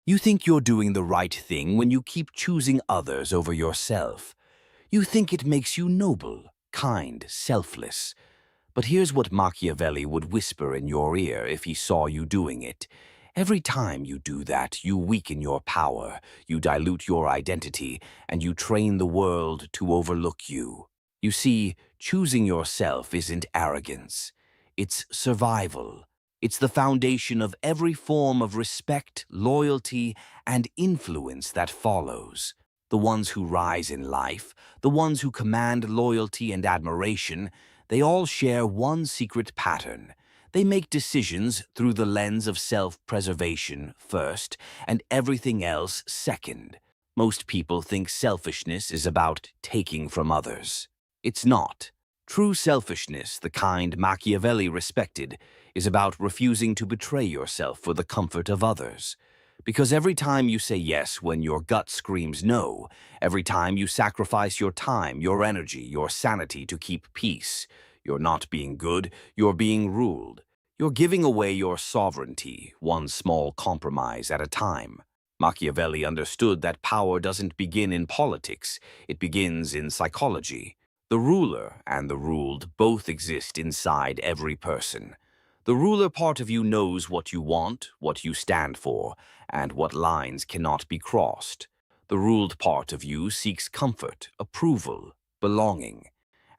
You think you're doing the right thing when you keep choosing others over yourself. You think it makes you noble, kind, selfless. But here's what Machiavelli would whisper in your ear if he saw you doing it. Every time you do that, you weaken your power, you dilute your identity, and you train the world to overlook you. You see, choosing yourself isn't arrogance. It's survival. It's the foundation of every form of respect, loyalty, and influence that follows. The ones who rise in life, the ones who command loyalty and admiration, they all share one secret pattern. They make decisions through the lens of self-preservation first and everything else second. Most people think selfishness is about taking from others. It's not. True selfishness, the kind Machiavelli respected, is about refusing to betray yourself for the comfort of others. Because every time you say yes when your gut screams no, every time you sacrifice your time, your energy, your sanity to keep peace, you're not being good, you're being ruled. You're giving away your sovereignty, one small compromise at a time. Machiavelli understood that power doesn't begin in politics, it begins in psychology. The ruler and the ruled both exist inside every person. The ruler part of you knows what you want, what you stand for, and what lines cannot be crossed. The ruled part of you seeks comfort, approval, belonging.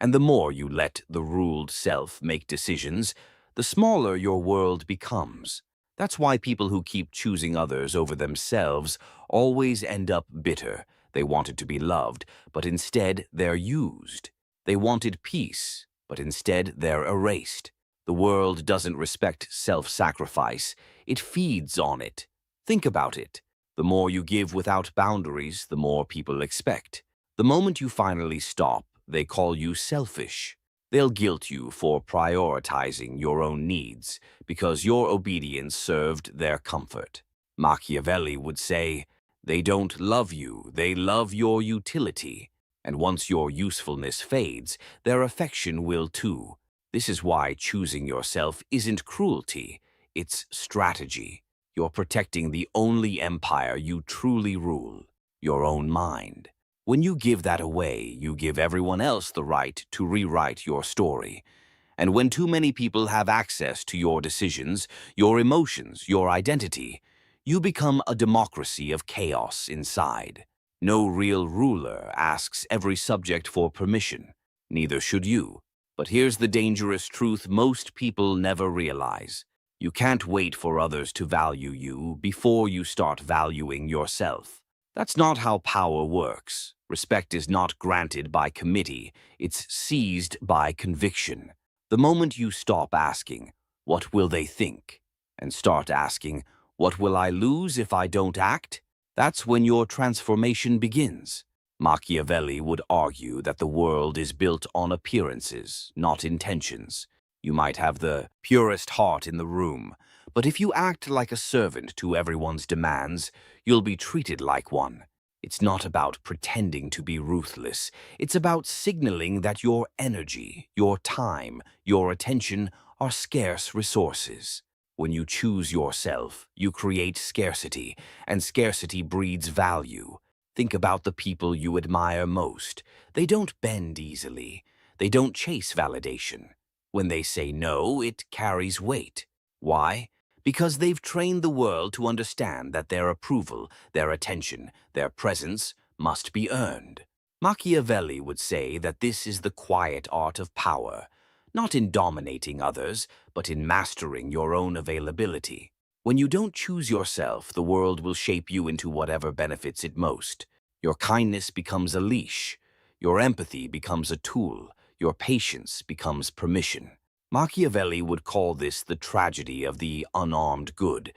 And the more you let the ruled self make decisions, the smaller your world becomes. That's why people who keep choosing others over themselves always end up bitter. They wanted to be loved, but instead they're used. They wanted peace, but instead they're erased. The world doesn't respect self-sacrifice. It feeds on it. Think about it. The more you give without boundaries, the more people expect. The moment you finally stop, they call you selfish. They'll guilt you for prioritizing your own needs because your obedience served their comfort. Machiavelli would say, "They don't love you, they love your utility. And once your usefulness fades, their affection will too." This is why choosing yourself isn't cruelty, it's strategy. You're protecting the only empire you truly rule, your own mind. When you give that away, you give everyone else the right to rewrite your story. And when too many people have access to your decisions, your emotions, your identity, you become a democracy of chaos inside. No real ruler asks every subject for permission. Neither should you. But here's the dangerous truth most people never realize. You can't wait for others to value you before you start valuing yourself. That's not how power works. Respect is not granted by committee, it's seized by conviction. The moment you stop asking, "What will they think?" and start asking, "What will I lose if I don't act?" that's when your transformation begins. Machiavelli would argue that the world is built on appearances, not intentions. You might have the purest heart in the room, but if you act like a servant to everyone's demands, you'll be treated like one. It's not about pretending to be ruthless. It's about signaling that your energy, your time, your attention are scarce resources. When you choose yourself, you create scarcity, and scarcity breeds value. Think about the people you admire most. They don't bend easily. They don't chase validation. When they say no, it carries weight. Why? Because they've trained the world to understand that their approval, their attention, their presence must be earned. Machiavelli would say that this is the quiet art of power, not in dominating others, but in mastering your own availability. When you don't choose yourself, the world will shape you into whatever benefits it most. Your kindness becomes a leash. Your empathy becomes a tool. Your patience becomes permission. Machiavelli would call this the tragedy of the unarmed good.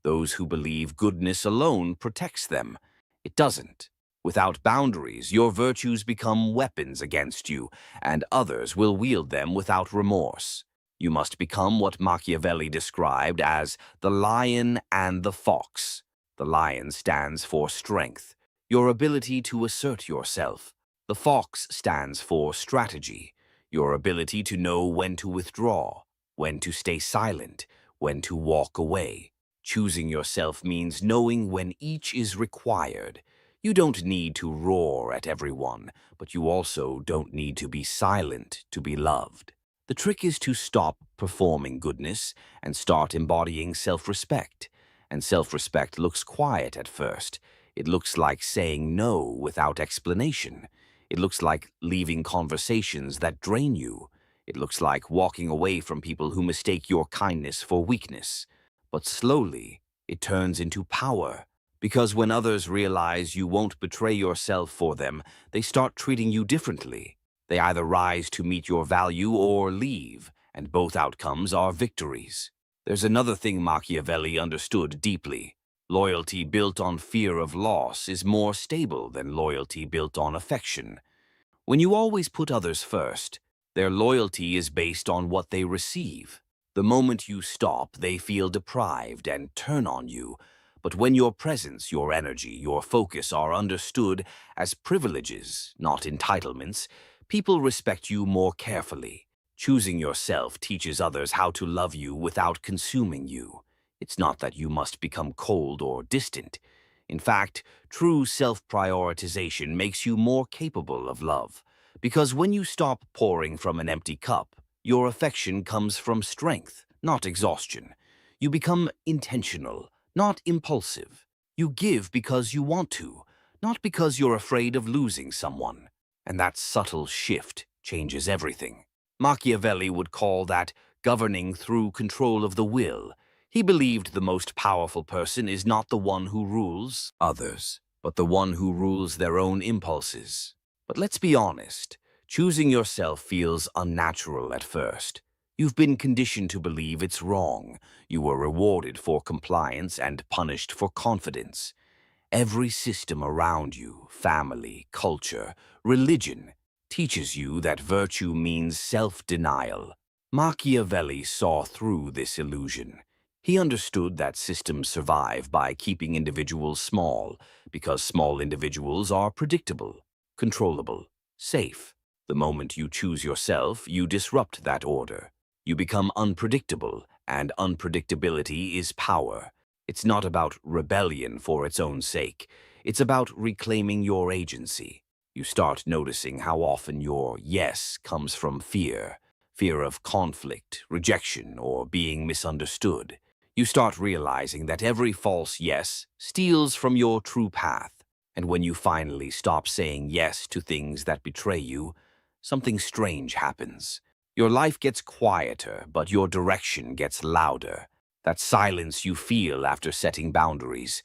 Those who believe goodness alone protects them. It doesn't. Without boundaries, your virtues become weapons against you, and others will wield them without remorse. You must become what Machiavelli described as the lion and the fox. The lion stands for strength, your ability to assert yourself. The fox stands for strategy, your ability to know when to withdraw, when to stay silent, when to walk away. Choosing yourself means knowing when each is required. You don't need to roar at everyone, but you also don't need to be silent to be loved. The trick is to stop performing goodness and start embodying self-respect. And self-respect looks quiet at first. It looks like saying no without explanation. It looks like leaving conversations that drain you. It looks like walking away from people who mistake your kindness for weakness. But slowly, it turns into power. Because when others realize you won't betray yourself for them, they start treating you differently. They either rise to meet your value or leave, and both outcomes are victories. There's another thing Machiavelli understood deeply. Loyalty built on fear of loss is more stable than loyalty built on affection. When you always put others first, their loyalty is based on what they receive. The moment you stop, they feel deprived and turn on you. But when your presence, your energy, your focus are understood as privileges, not entitlements, people respect you more carefully. Choosing yourself teaches others how to love you without consuming you. It's not that you must become cold or distant. In fact, true self-prioritization makes you more capable of love. Because when you stop pouring from an empty cup, your affection comes from strength, not exhaustion. You become intentional, not impulsive. You give because you want to, not because you're afraid of losing someone. And that subtle shift changes everything. Machiavelli would call that governing through control of the will. He believed the most powerful person is not the one who rules others, but the one who rules their own impulses. But let's be honest, choosing yourself feels unnatural at first. You've been conditioned to believe it's wrong. You were rewarded for compliance and punished for confidence. Every system around you, family, culture, religion, teaches you that virtue means self-denial. Machiavelli saw through this illusion. He understood that systems survive by keeping individuals small, because small individuals are predictable, controllable, safe. The moment you choose yourself, you disrupt that order. You become unpredictable, and unpredictability is power. It's not about rebellion for its own sake. It's about reclaiming your agency. You start noticing how often your yes comes from fear. Fear of conflict, rejection, or being misunderstood. You start realizing that every false yes steals from your true path. And when you finally stop saying yes to things that betray you, something strange happens. Your life gets quieter, but your direction gets louder. That silence you feel after setting boundaries,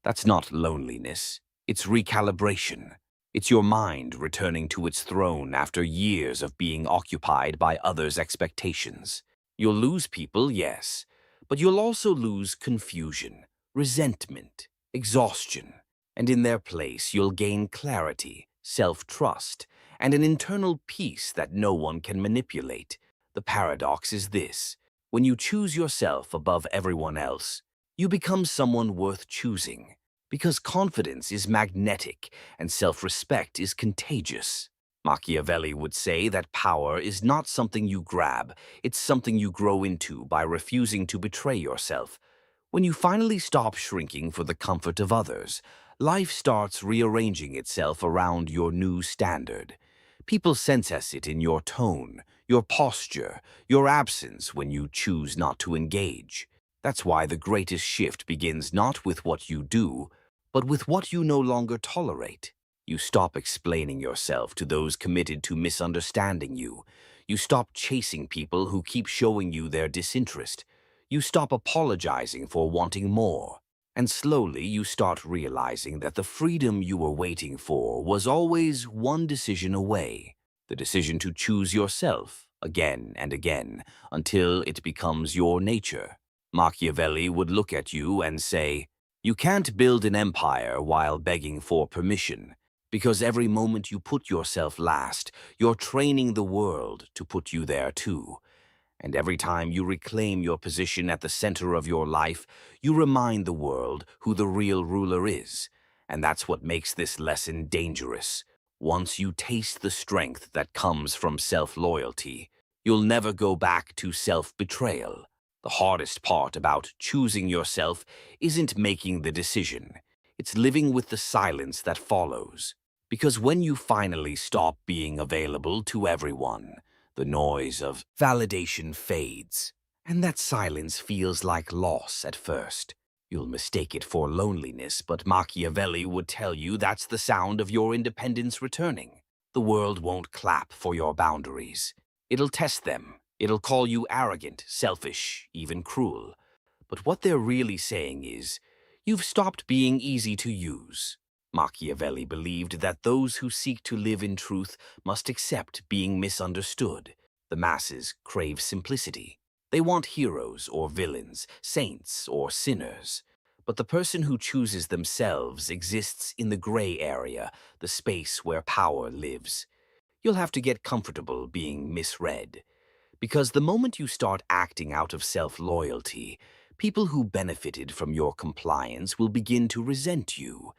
that's not loneliness. It's recalibration. It's your mind returning to its throne after years of being occupied by others' expectations. You'll lose people, yes, but you'll also lose confusion, resentment, exhaustion. And in their place, you'll gain clarity, self-trust, and an internal peace that no one can manipulate. The paradox is this: when you choose yourself above everyone else, you become someone worth choosing. Because confidence is magnetic and self-respect is contagious. Machiavelli would say that power is not something you grab, it's something you grow into by refusing to betray yourself. When you finally stop shrinking for the comfort of others, life starts rearranging itself around your new standard. People sense it in your tone, your posture, your absence when you choose not to engage. That's why the greatest shift begins not with what you do, but with what you no longer tolerate. You stop explaining yourself to those committed to misunderstanding you. You stop chasing people who keep showing you their disinterest. You stop apologizing for wanting more. And slowly you start realizing that the freedom you were waiting for was always one decision away. The decision to choose yourself again and again until it becomes your nature. Machiavelli would look at you and say, "You can't build an empire while begging for permission, because every moment you put yourself last, you're training the world to put you there too. And every time you reclaim your position at the center of your life, you remind the world who the real ruler is. And that's what makes this lesson dangerous. Once you taste the strength that comes from self-loyalty, you'll never go back to self-betrayal." The hardest part about choosing yourself isn't making the decision. It's living with the silence that follows. Because when you finally stop being available to everyone, the noise of validation fades, and that silence feels like loss at first. You'll mistake it for loneliness, but Machiavelli would tell you that's the sound of your independence returning. The world won't clap for your boundaries. It'll test them. It'll call you arrogant, selfish, even cruel. But what they're really saying is, you've stopped being easy to use. Machiavelli believed that those who seek to live in truth must accept being misunderstood. The masses crave simplicity. They want heroes or villains, saints or sinners. But the person who chooses themselves exists in the gray area, the space where power lives. You'll have to get comfortable being misread. Because the moment you start acting out of self-loyalty, people who benefited from your compliance will begin to resent you.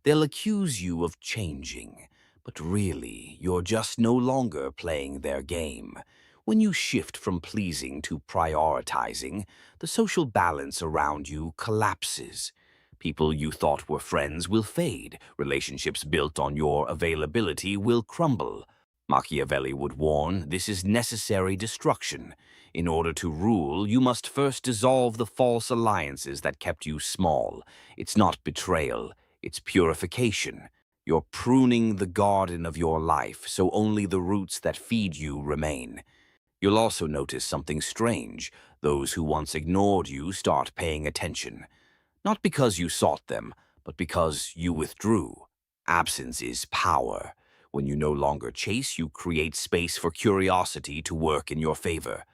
They'll accuse you of changing, but really, you're just no longer playing their game. When you shift from pleasing to prioritizing, the social balance around you collapses. People you thought were friends will fade. Relationships built on your availability will crumble. Machiavelli would warn, this is necessary destruction. In order to rule, you must first dissolve the false alliances that kept you small. It's not betrayal, it's purification. You're pruning the garden of your life so only the roots that feed you remain. You'll also notice something strange. Those who once ignored you start paying attention. Not because you sought them, but because you withdrew. Absence is power. When you no longer chase, you create space for curiosity to work in your favor.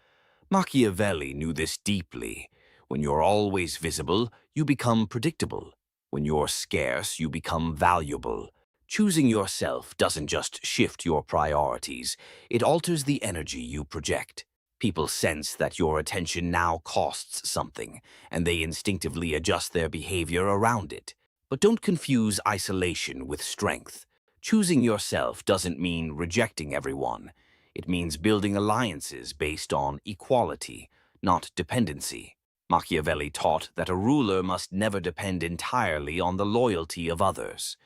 Machiavelli knew this deeply. When you're always visible, you become predictable. When you're scarce, you become valuable. Choosing yourself doesn't just shift your priorities, it alters the energy you project. People sense that your attention now costs something, and they instinctively adjust their behavior around it. But don't confuse isolation with strength. Choosing yourself doesn't mean rejecting everyone. It means building alliances based on equality, not dependency. Machiavelli taught that a ruler must never depend entirely on the loyalty of others.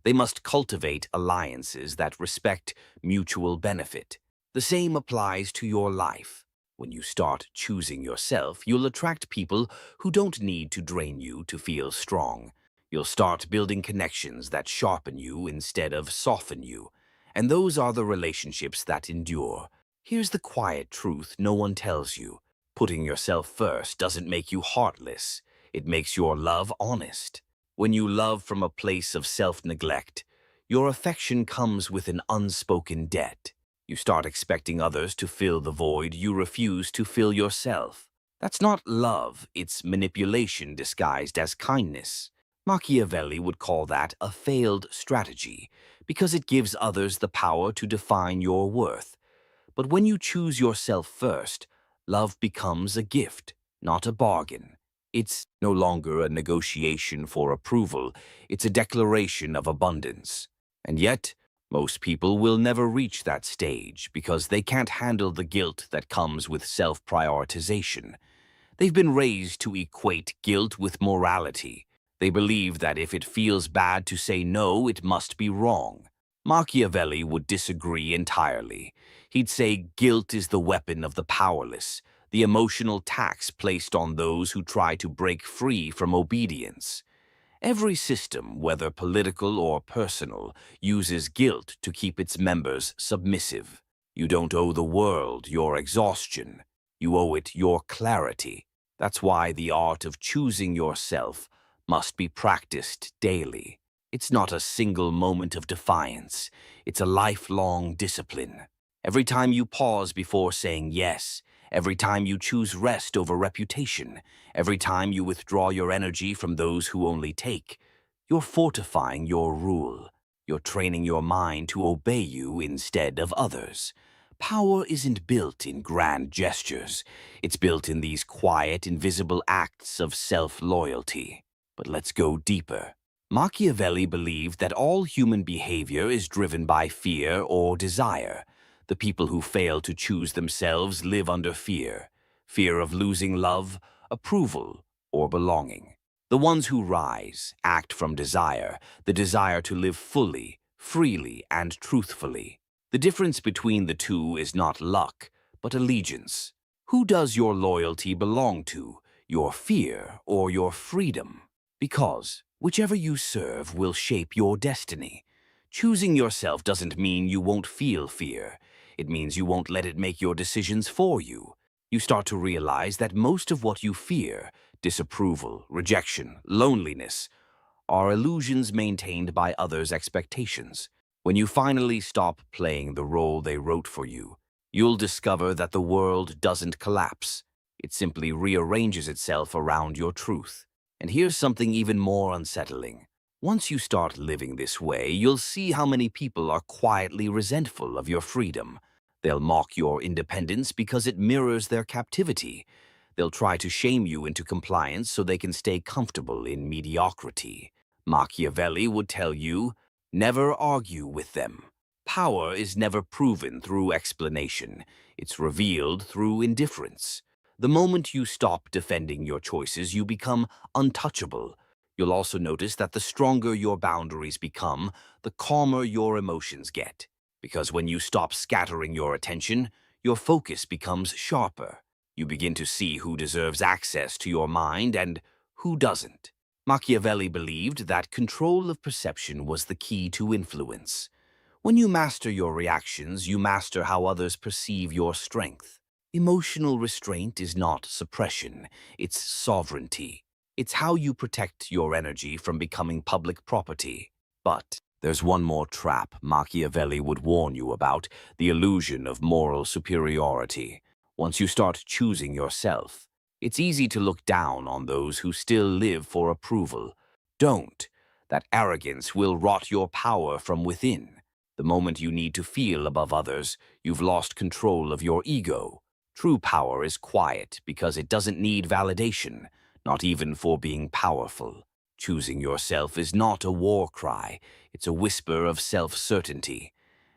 They must cultivate alliances that respect mutual benefit. The same applies to your life. When you start choosing yourself, you'll attract people who don't need to drain you to feel strong. You'll start building connections that sharpen you instead of soften you. And those are the relationships that endure. Here's the quiet truth no one tells you. Putting yourself first doesn't make you heartless. It makes your love honest. When you love from a place of self-neglect, your affection comes with an unspoken debt. You start expecting others to fill the void you refuse to fill yourself. That's not love, it's manipulation disguised as kindness. Machiavelli would call that a failed strategy, because it gives others the power to define your worth. But when you choose yourself first, love becomes a gift, not a bargain. It's no longer a negotiation for approval, it's a declaration of abundance. And yet, most people will never reach that stage because they can't handle the guilt that comes with self-prioritization. They've been raised to equate guilt with morality. They believe that if it feels bad to say no, it must be wrong. Machiavelli would disagree entirely. He'd say guilt is the weapon of the powerless, the emotional tax placed on those who try to break free from obedience. Every system, whether political or personal, uses guilt to keep its members submissive. You don't owe the world your exhaustion. You owe it your clarity. That's why the art of choosing yourself must be practiced daily. It's not a single moment of defiance. It's a lifelong discipline. Every time you pause before saying yes, every time you choose rest over reputation, every time you withdraw your energy from those who only take, you're fortifying your rule. You're training your mind to obey you instead of others. Power isn't built in grand gestures. It's built in these quiet, invisible acts of self-loyalty. But let's go deeper. Machiavelli believed that all human behavior is driven by fear or desire. The people who fail to choose themselves live under fear. fear of losing love, approval, or belonging. The ones who rise act from desire, the desire to live fully, freely, and truthfully. The difference between the two is not luck, but allegiance. Who does your loyalty belong to, your fear or your freedom? Because whichever you serve will shape your destiny. Choosing yourself doesn't mean you won't feel fear. It means you won't let it make your decisions for you. You start to realize that most of what you fear, disapproval, rejection, loneliness, are illusions maintained by others' expectations. When you finally stop playing the role they wrote for you, you'll discover that the world doesn't collapse. It simply rearranges itself around your truth. And here's something even more unsettling. Once you start living this way, you'll see how many people are quietly resentful of your freedom. They'll mock your independence because it mirrors their captivity. They'll try to shame you into compliance so they can stay comfortable in mediocrity. Machiavelli would tell you, never argue with them. Power is never proven through explanation. It's revealed through indifference. The moment you stop defending your choices, you become untouchable. You'll also notice that the stronger your boundaries become, the calmer your emotions get. Because when you stop scattering your attention, your focus becomes sharper. You begin to see who deserves access to your mind and who doesn't. Machiavelli believed that control of perception was the key to influence. When you master your reactions, you master how others perceive your strength. Emotional restraint is not suppression, it's sovereignty. It's how you protect your energy from becoming public property. But there's one more trap Machiavelli would warn you about, the illusion of moral superiority. Once you start choosing yourself, it's easy to look down on those who still live for approval. Don't. That arrogance will rot your power from within. The moment you need to feel above others, you've lost control of your ego. True power is quiet because it doesn't need validation, not even for being powerful. Choosing yourself is not a war cry, it's a whisper of self-certainty.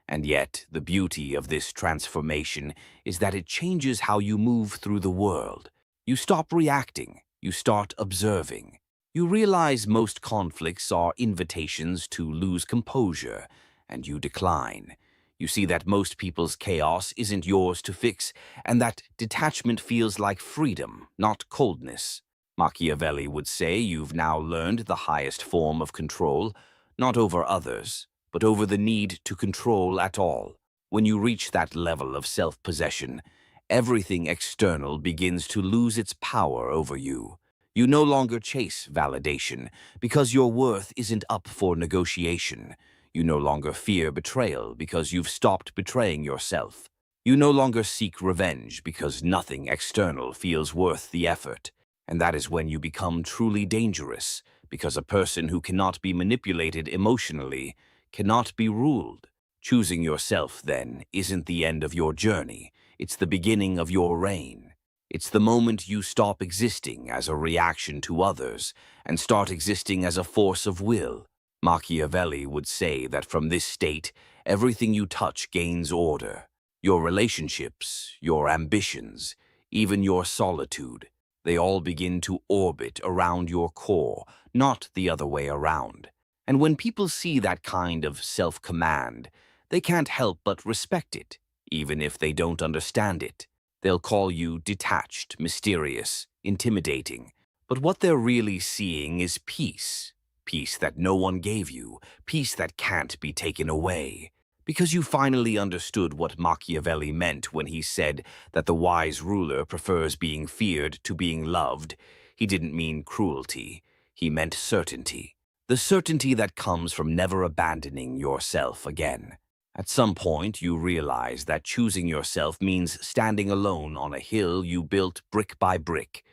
And yet, the beauty of this transformation is that it changes how you move through the world. You stop reacting, you start observing. You realize most conflicts are invitations to lose composure, and you decline. You see that most people's chaos isn't yours to fix, and that detachment feels like freedom, not coldness. Machiavelli would say you've now learned the highest form of control, not over others, but over the need to control at all. When you reach that level of self-possession, everything external begins to lose its power over you. You no longer chase validation because your worth isn't up for negotiation. You no longer fear betrayal because you've stopped betraying yourself. You no longer seek revenge because nothing external feels worth the effort. And that is when you become truly dangerous, because a person who cannot be manipulated emotionally cannot be ruled. Choosing yourself, then, isn't the end of your journey. It's the beginning of your reign. It's the moment you stop existing as a reaction to others and start existing as a force of will. Machiavelli would say that from this state, everything you touch gains order. Your relationships, your ambitions, even your solitude, they all begin to orbit around your core, not the other way around. And when people see that kind of self-command, they can't help but respect it, even if they don't understand it. They'll call you detached, mysterious, intimidating. But what they're really seeing is peace. Peace that no one gave you, peace that can't be taken away. Because you finally understood what Machiavelli meant when he said that the wise ruler prefers being feared to being loved, he didn't mean cruelty. He meant certainty. The certainty that comes from never abandoning yourself again. At some point, you realize that choosing yourself means standing alone on a hill you built brick by brick.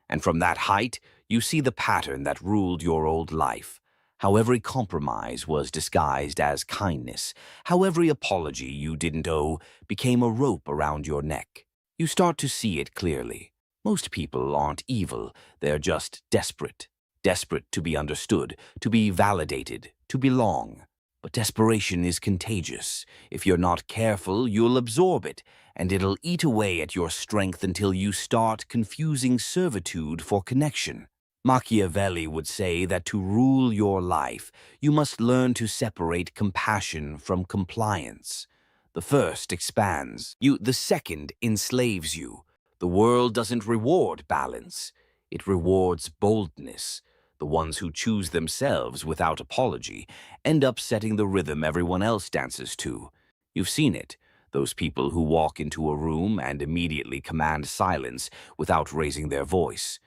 And from that height, you see the pattern that ruled your old life. How every compromise was disguised as kindness. How every apology you didn't owe became a rope around your neck. You start to see it clearly. Most people aren't evil, they're just desperate. Desperate to be understood, to be validated, to belong. But desperation is contagious. If you're not careful, you'll absorb it, and it'll eat away at your strength until you start confusing servitude for connection. Machiavelli would say that to rule your life, you must learn to separate compassion from compliance. The first expands you, the second enslaves you. The world doesn't reward balance, it rewards boldness. The ones who choose themselves without apology end up setting the rhythm everyone else dances to. You've seen it, those people who walk into a room and immediately command silence without raising their voice.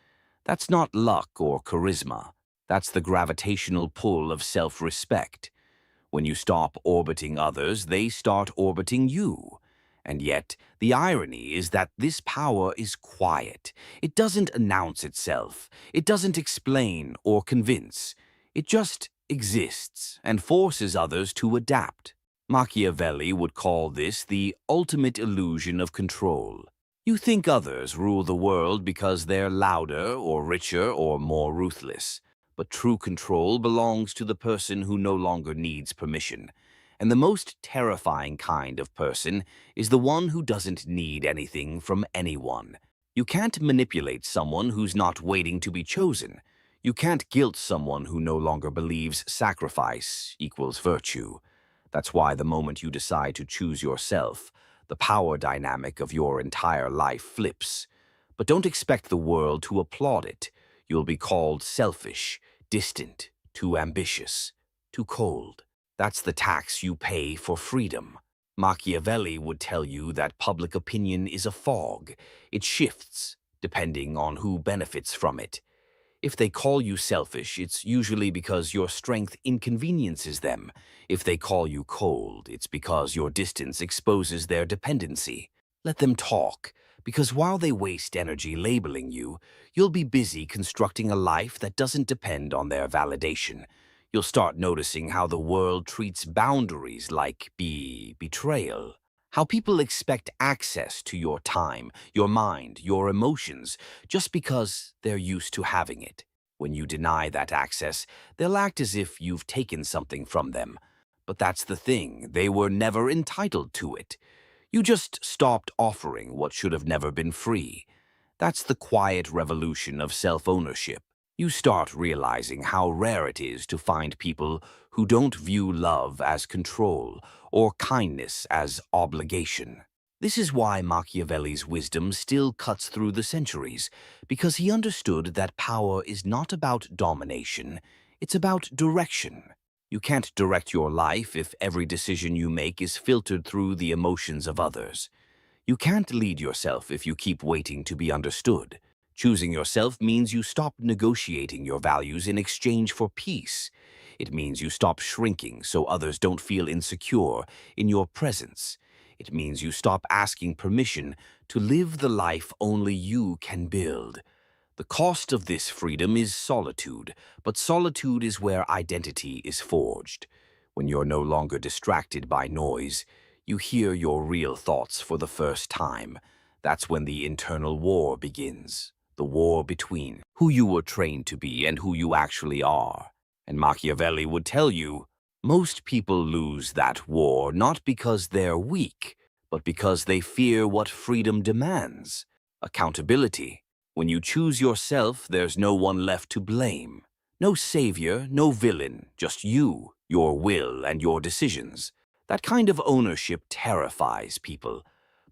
That's not luck or charisma. That's the gravitational pull of self-respect. When you stop orbiting others, they start orbiting you. And yet, the irony is that this power is quiet. It doesn't announce itself. It doesn't explain or convince. It just exists and forces others to adapt. Machiavelli would call this the ultimate illusion of control. You think others rule the world because they're louder or richer or more ruthless. But true control belongs to the person who no longer needs permission. And the most terrifying kind of person is the one who doesn't need anything from anyone. You can't manipulate someone who's not waiting to be chosen. You can't guilt someone who no longer believes sacrifice equals virtue. That's why the moment you decide to choose yourself, the power dynamic of your entire life flips. But don't expect the world to applaud it. You'll be called selfish, distant, too ambitious, too cold. That's the tax you pay for freedom. Machiavelli would tell you that public opinion is a fog. It shifts, depending on who benefits from it. If they call you selfish, it's usually because your strength inconveniences them. If they call you cold, it's because your distance exposes their dependency. Let them talk, because while they waste energy labeling you, you'll be busy constructing a life that doesn't depend on their validation. You'll start noticing how the world treats boundaries like betrayal. How people expect access to your time, your mind, your emotions, just because they're used to having it. When you deny that access, they'll act as if you've taken something from them. But that's the thing, they were never entitled to it. You just stopped offering what should have never been free. That's the quiet revolution of self-ownership. You start realizing how rare it is to find people who don't view love as control or kindness as obligation. This is why Machiavelli's wisdom still cuts through the centuries, because he understood that power is not about domination, it's about direction. You can't direct your life if every decision you make is filtered through the emotions of others. You can't lead yourself if you keep waiting to be understood. Choosing yourself means you stop negotiating your values in exchange for peace. It means you stop shrinking so others don't feel insecure in your presence. It means you stop asking permission to live the life only you can build. The cost of this freedom is solitude, but solitude is where identity is forged. When you're no longer distracted by noise, you hear your real thoughts for the first time. That's when the internal war begins. The war between who you were trained to be and who you actually are. And Machiavelli would tell you, most people lose that war not because they're weak, but because they fear what freedom demands. Accountability. When you choose yourself, there's no one left to blame. No savior, no villain, just you, your will, and your decisions. That kind of ownership terrifies people,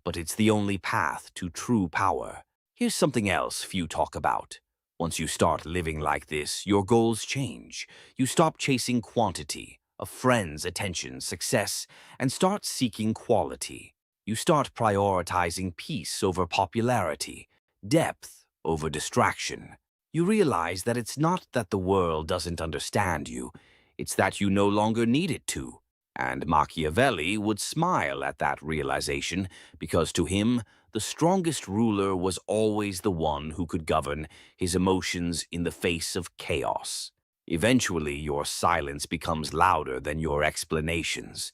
but it's the only path to true power. Here's something else few talk about. Once you start living like this, your goals change. You stop chasing quantity, a friend's attention, success, and start seeking quality. You start prioritizing peace over popularity, depth over distraction. You realize that it's not that the world doesn't understand you, it's that you no longer need it to. And Machiavelli would smile at that realization because to him, the strongest ruler was always the one who could govern his emotions in the face of chaos. Eventually, your silence becomes louder than your explanations.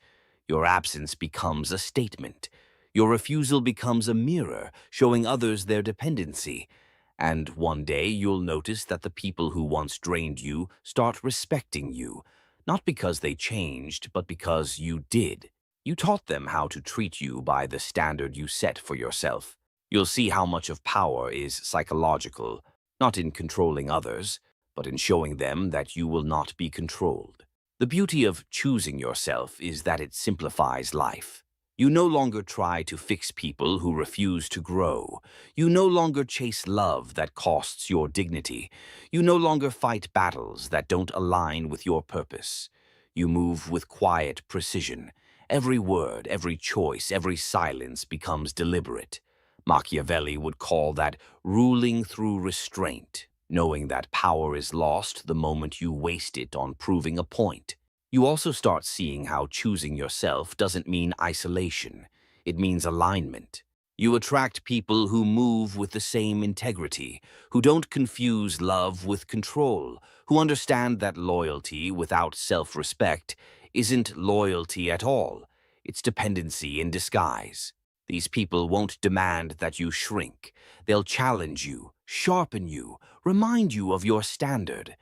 Your absence becomes a statement. Your refusal becomes a mirror, showing others their dependency. And one day, you'll notice that the people who once drained you start respecting you, not because they changed, but because you did. You taught them how to treat you by the standard you set for yourself. You'll see how much of power is psychological, not in controlling others, but in showing them that you will not be controlled. The beauty of choosing yourself is that it simplifies life. You no longer try to fix people who refuse to grow. You no longer chase love that costs your dignity. You no longer fight battles that don't align with your purpose. You move with quiet precision. Every word, every choice, every silence becomes deliberate. Machiavelli would call that ruling through restraint, knowing that power is lost the moment you waste it on proving a point. You also start seeing how choosing yourself doesn't mean isolation. It means alignment. You attract people who move with the same integrity, who don't confuse love with control, who understand that loyalty without self-respect isn't loyalty at all. It's dependency in disguise. These people won't demand that you shrink. They'll challenge you, sharpen you, remind you of your standard.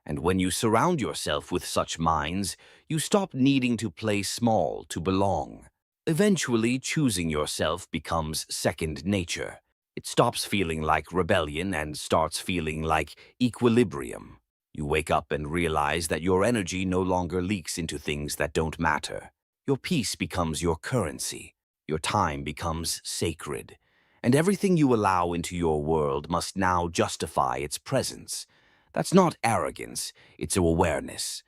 And when you surround yourself with such minds, you stop needing to play small to belong. Eventually, choosing yourself becomes second nature. It stops feeling like rebellion and starts feeling like equilibrium. You wake up and realize that your energy no longer leaks into things that don't matter. Your peace becomes your currency. Your time becomes sacred. And everything you allow into your world must now justify its presence. That's not arrogance, it's awareness.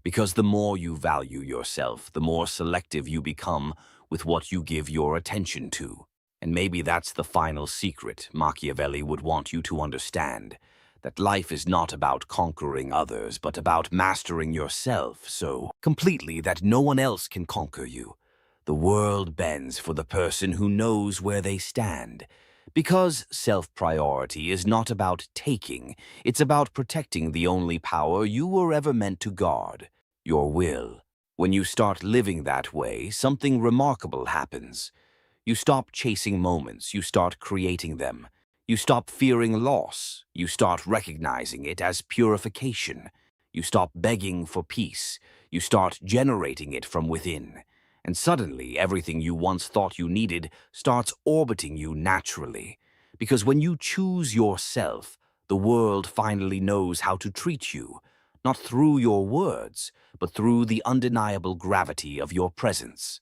Because the more you value yourself, the more selective you become with what you give your attention to. And maybe that's the final secret Machiavelli would want you to understand. That life is not about conquering others, but about mastering yourself so completely that no one else can conquer you. The world bends for the person who knows where they stand. Because self-priority is not about taking, it's about protecting the only power you were ever meant to guard, your will. When you start living that way, something remarkable happens. You stop chasing moments, you start creating them. You stop fearing loss, you start recognizing it as purification. You stop begging for peace, you start generating it from within. And suddenly, everything you once thought you needed starts orbiting you naturally. Because when you choose yourself, the world finally knows how to treat you, not through your words, but through the undeniable gravity of your presence.